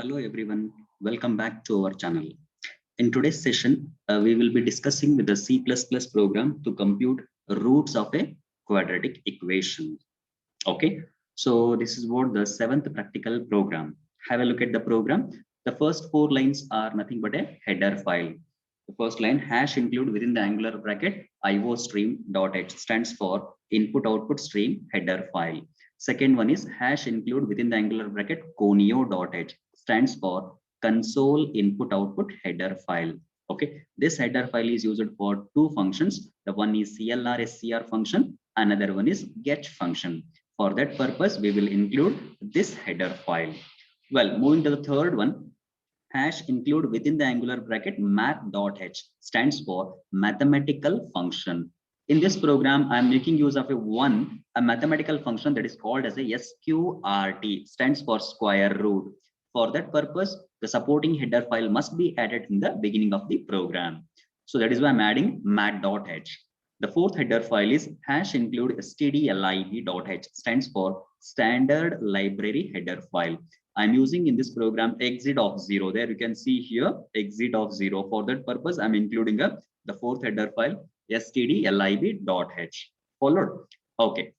Hello everyone, welcome back to our channel. In today's session, we will be discussing with the C++ program to compute roots of a quadratic equation. Okay, so this is what the seventh practical program. Have a look at the program. The first four lines are nothing but a header file. The first line hash include within the angular bracket IO stream dot h stands for input output stream header file. Second one is hash include within the angular bracket conio dot h stands for console input output header file. Okay, this header file is used for two functions. The one is CLR SCR function, another one is get function. For that purpose, we will include this header file. Well, moving to the third one, hash include within the angular bracket math.h stands for mathematical function. In this program, I am making use of a mathematical function that is called as a sqrt, stands for square root. For that purpose, the supporting header file must be added in the beginning of the program. So that is why I'm adding math.h. The fourth header file is hash include stdlib.h stands for standard library header file. I'm using in this program exit of 0. There you can see here exit of 0. For that purpose, I'm including the fourth header file stdlib.h. Followed. Okay.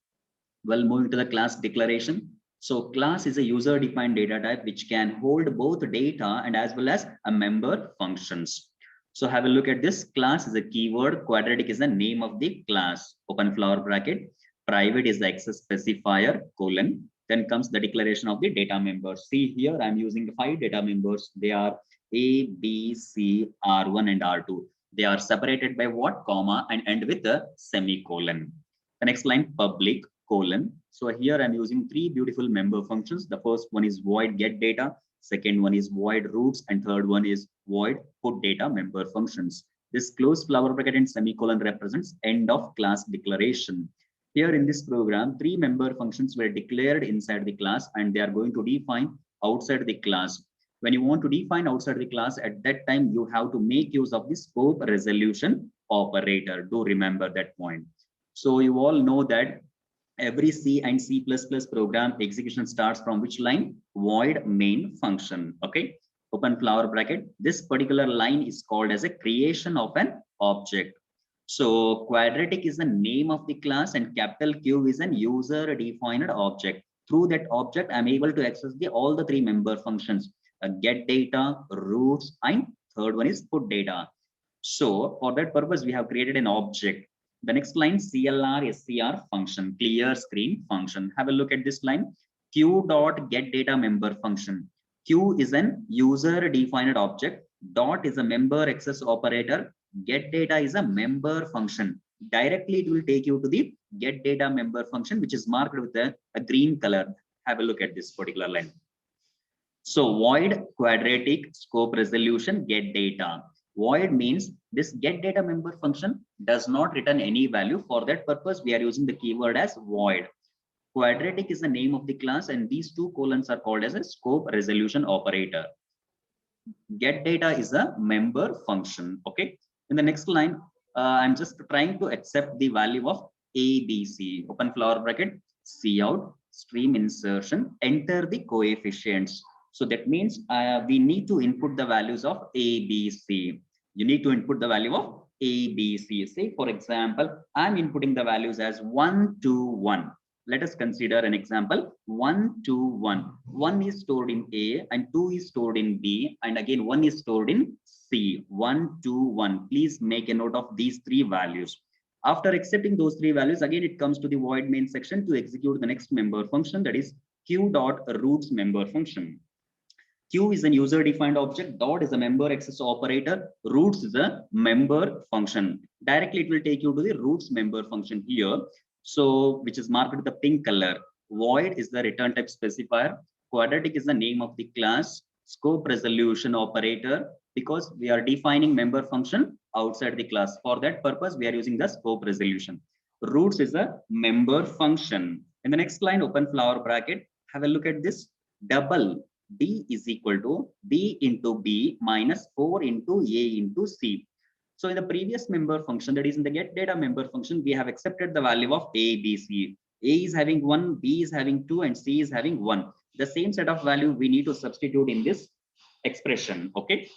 Well, moving to the class declaration. So class is a user defined data type which can hold both data and as well as a member functions. So have a look at this. Class is a keyword. Quadratic is the name of the class. Open flower bracket. Private is the access specifier colon. Then comes the declaration of the data members. See here, I'm using 5 data members. They are A, B, C, R1 and R2. They are separated by what? Comma and end with a semicolon. The next line, public colon. So here I'm using 3 beautiful member functions. The first one is void get data. Second one is void roots. And third one is void put data member functions. This closed flower bracket and semicolon represents end of class declaration. Here in this program, 3 member functions were declared inside the class and they are going to define outside the class. When you want to define outside the class, at that time, you have to make use of the scope resolution operator. Do remember that point. So you all know that every C and C++ program execution starts from which line? Void main function. Okay. Open flower bracket. This particular line is called as a creation of an object. So quadratic is the name of the class and capital Q is an user defined object. Through that object, I'm able to access all the 3 member functions, get data, roots, and third one is put data. So for that purpose, we have created an object. The next line, CLR SCR function, clear screen function. Have a look at this line, Q dot get data member function. Q is an user defined object. Dot is a member access operator. Get data is a member function. Directly, it will take you to the get data member function, which is marked with a green color. Have a look at this particular line. So void quadratic scope resolution get data. Void means this get data member function does not return any value. For that purpose, we are using the keyword as void. Quadratic is the name of the class and these 2 colons are called as a scope resolution operator. Get data is a member function. Okay. In the next line, I'm just trying to accept the value of ABC. Open flower bracket, cout, stream insertion, enter the coefficients. So that means we need to input the values of ABC. You need to input the value of ABC. Say, for example, I'm inputting the values as 1 to 1. Let us consider an example 1 to 1. 1 is stored in A and 2 is stored in B and again 1 is stored in C. 1 to 1. Please make a note of these 3 values. After accepting those 3 values, again it comes to the void main section to execute the next member function, that is Q dot roots member function. Q is an user defined object, dot is a member access operator, roots is a member function. Directly it will take you to the roots member function here. So which is marked with the pink color. Void is the return type specifier. Quadratic is the name of the class. Scope resolution operator, because we are defining member function outside the class. For that purpose, we are using the scope resolution. Roots is a member function. In the next line, open flower bracket, have a look at this. Double D is equal to B into B minus 4 into A into C. So in the previous member function, that is in the get data member function, we have accepted the value of A, B, C. A is having 1, B is having 2, and C is having 1. The same set of value we need to substitute in this expression. Okay.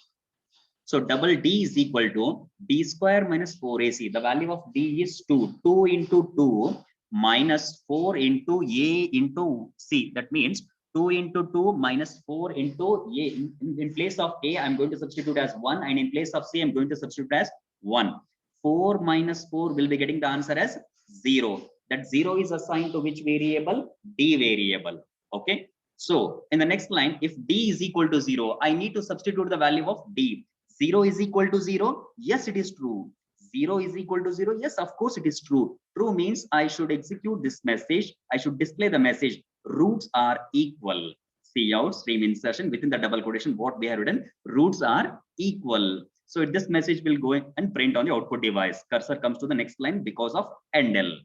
So double D is equal to D square minus 4AC. The value of D is 2. 2 into 2 minus 4 into A into C. That means 2 into 2 minus 4 into A. In place of A, I'm going to substitute as 1. And in place of C, I'm going to substitute as 1. 4 minus 4 will be getting the answer as 0. That 0 is assigned to which variable? D variable. Okay. So in the next line, if D is equal to 0, I need to substitute the value of D. 0 is equal to 0. Yes, it is true. 0 is equal to 0. Yes, of course it is true. True means I should execute this message. I should display the message. Roots are equal. See out stream insertion within the double quotation. What we have written, roots are equal. So this message will go and print on the output device. Cursor comes to the next line because of endl.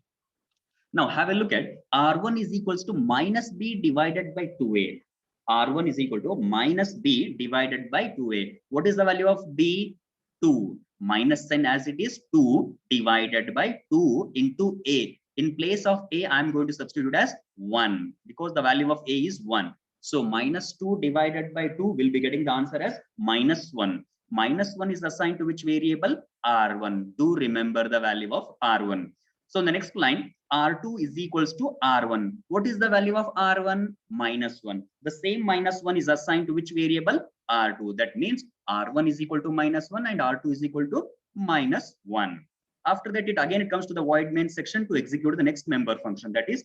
Now have a look at R1 is equals to minus B divided by 2A. R1 is equal to minus B divided by 2A. What is the value of B? 2. Minus sign as it is 2 divided by 2 into A. In place of A, I'm going to substitute as 1 because the value of A is 1. So minus 2 divided by 2 will be getting the answer as minus 1. Minus 1 is assigned to which variable? R1. Do remember the value of R1. So in the next line, R2 is equals to R1. What is the value of R1? Minus 1. The same minus 1 is assigned to which variable? R2. That means R1 is equal to minus 1 and R2 is equal to minus 1. After that, it comes to the void main section to execute the next member function, that is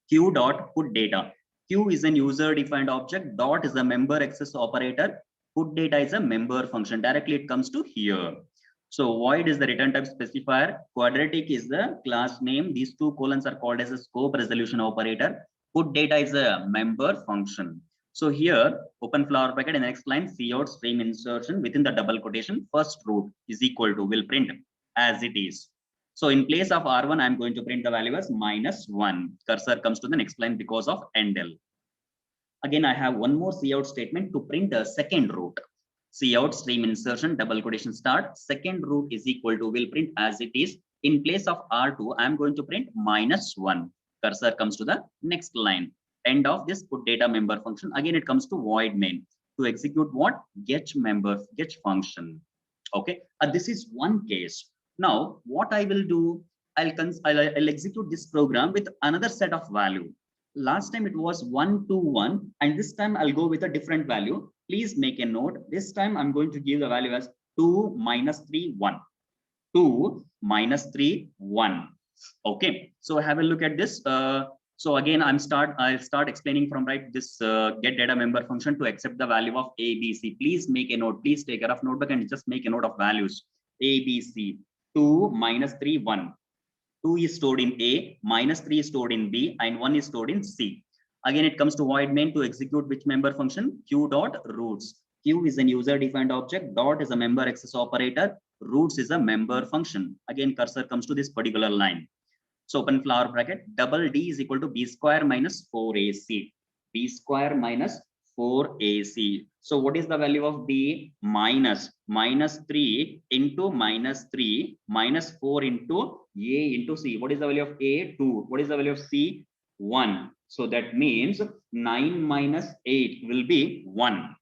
q dot put data. Q is an user defined object. Dot is a member access operator. Put data is a member function. Directly it comes to here. So void is the return type specifier. Quadratic is the class name. These two colons are called as a scope resolution operator. Put data is a member function. So here, open flower bracket in the next line, cout stream insertion within the double quotation, first root is equal to, will print as it is. So in place of R1, I'm going to print the value as minus 1. Cursor comes to the next line because of endl. Again, I have one more cout statement to print the second root. Cout stream insertion double quotation start, second root is equal to, will print as it is. In place of R2, I'm going to print minus 1. Cursor comes to the next line. End of this put data member function. Again, it comes to void main to execute what? Get member, get function. Okay, this is one case. Now, what I will do, I'll execute this program with another set of value. Last time it was 1 to 1, and this time I'll go with a different value. Please make a note. This time I'm going to give the value as 2 minus 3 1. 2 minus 3 1. Okay, so have a look at this. So again, I'll start explaining from this get data member function to accept the value of A, B, C. Please make a note. Please take a rough notebook and just make a note of values. A, B, C. 2 minus 3 1. 2 is stored in A, minus 3 is stored in B, and 1 is stored in C. Again, it comes to void main to execute which member function? Q dot roots. Q is an user defined object. Dot is a member access operator. Roots is a member function. Again, cursor comes to this particular line. So open flower bracket, double D is equal to B square minus 4AC. B square minus 4AC. So what is the value of B? Minus 3 into minus 3 minus 4 into A into C. What is the value of A? 2. What is the value of C? 1. So that means 9 minus 8 will be 1.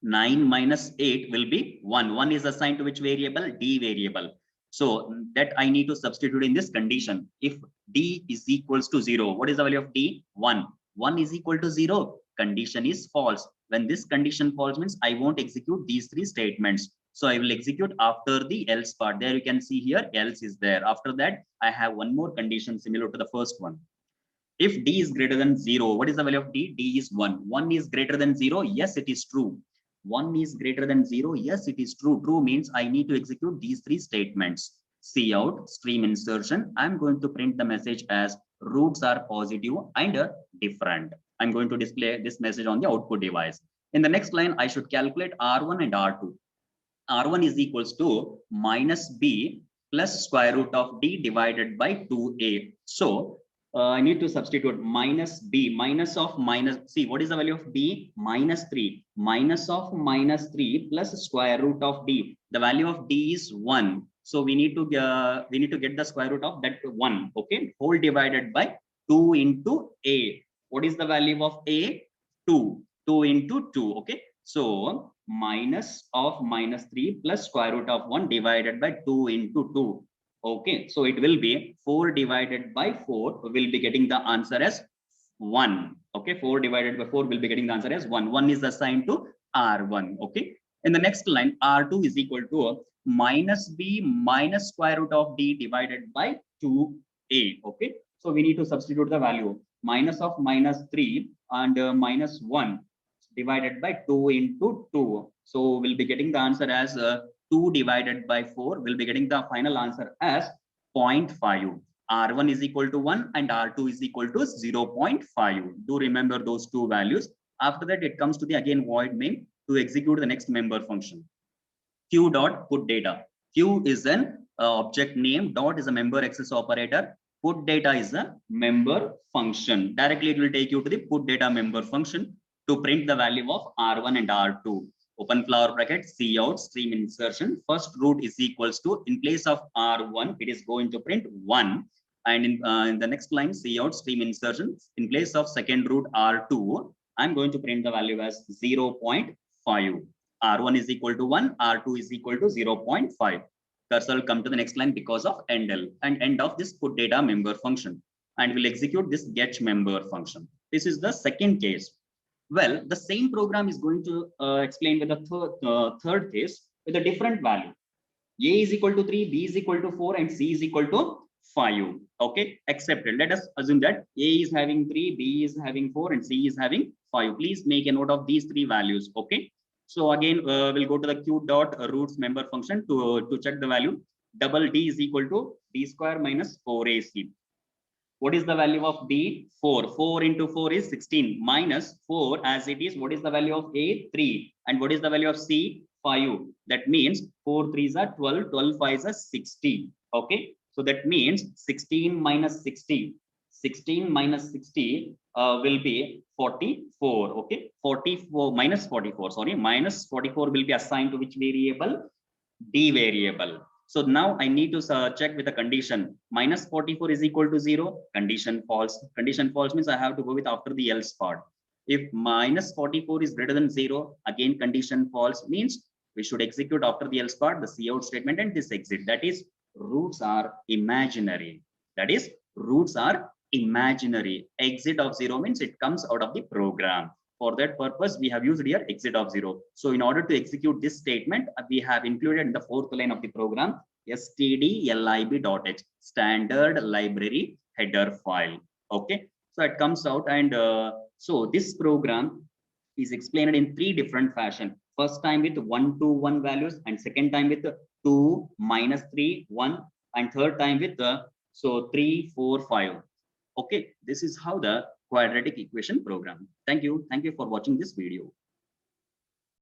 9 minus 8 will be 1. 1 is assigned to which variable? D variable. So that I need to substitute in this condition. If D is equals to 0, what is the value of D? 1. 1 is equal to 0. Condition is false. When this condition false means I won't execute these three statements. So I will execute after the else part. There you can see here else is there. After that, I have one more condition similar to the first one. If D is greater than 0, what is the value of D? D is 1. 1 is greater than 0. Yes, it is true. 1 is greater than 0. Yes, it is true. True means I need to execute these three statements. Cout, stream insertion. I'm going to print the message as roots are positive and different. I'm going to display this message on the output device. In the next line, I should calculate R1 and R2. R1 is equals to minus B plus square root of D divided by 2A. So I need to substitute minus B, minus of minus, see what is the value of B? Minus 3, minus of minus 3 plus square root of D. The value of D is 1. So we need to get the square root of that 1. Okay, whole divided by 2 into A. What is the value of A? 2 into 2. Okay, so minus of -3 plus square root of 1 divided by 2 into 2. Okay, so it will be 4 divided by 4. We'll be getting the answer as 1. Okay, 4 divided by 4 will be getting the answer as 1. 1 is assigned to R1. Okay, in the next line, R2 is equal to minus b minus square root of d divided by 2a. Okay, so we need to substitute the value. Minus of -3 and minus 1 divided by 2 into 2. So we'll be getting the answer as 2 divided by 4. We'll be getting the final answer as 0.5. R1 is equal to 1 and R2 is equal to 0.5. Do remember those two values. After that, it comes to the again void main to execute the next member function. Q dot put data. Q is an object name, dot is a member access operator, put data is a member function. Directly it will take you to the put data member function to print the value of R1 and R2. Open flower bracket, cout stream insertion. First root is equals to, in place of R1, it is going to print 1. And in the next line, cout stream insertion, in place of second root R2, I'm going to print the value as 0.5. R1 is equal to 1, R2 is equal to 0.5. Cursor will come to the next line because of endl and end of this put data member function, and will execute this get member function. This is the second case. Well, the same program is going to explain with the third case with a different value. A is equal to 3, B is equal to 4, and C is equal to 5. Okay, accepted. Let us assume that A is having 3, B is having 4, and C is having 5. Please make a note of these three values. Okay, so again we'll go to the q dot roots member function to check the value. Double D is equal to D square minus 4AC. What is the value of D? 4. 4 into 4 is 16 minus 4 as it is. What is the value of A? 3. And what is the value of C? 5. That means 4 3s are 12, 12 5s are 60. Okay, so that means 16 minus 60. 16 minus 60 will be 44. Okay, 44 minus 44, sorry, minus 44 will be assigned to which variable? D variable. So now I need to check with the condition. Minus 44 is equal to 0. Condition false. Condition false means I have to go with after the else part. If minus 44 is greater than 0, again condition false, means we should execute after the else part the cout statement and this exit. That is, roots are imaginary. That is, roots are imaginary. Exit of 0 means it comes out of the program. For that purpose, we have used here exit of 0. So in order to execute this statement, we have included in the fourth line of the program stdlib.h, standard library header file. Okay, so it comes out, and so this program is explained in three different fashion. First time with 1 to 1 values, and second time with 2 minus 3 1, and third time with 3 4 5. Okay, this is how the quadratic equation program. Thank you for watching this video.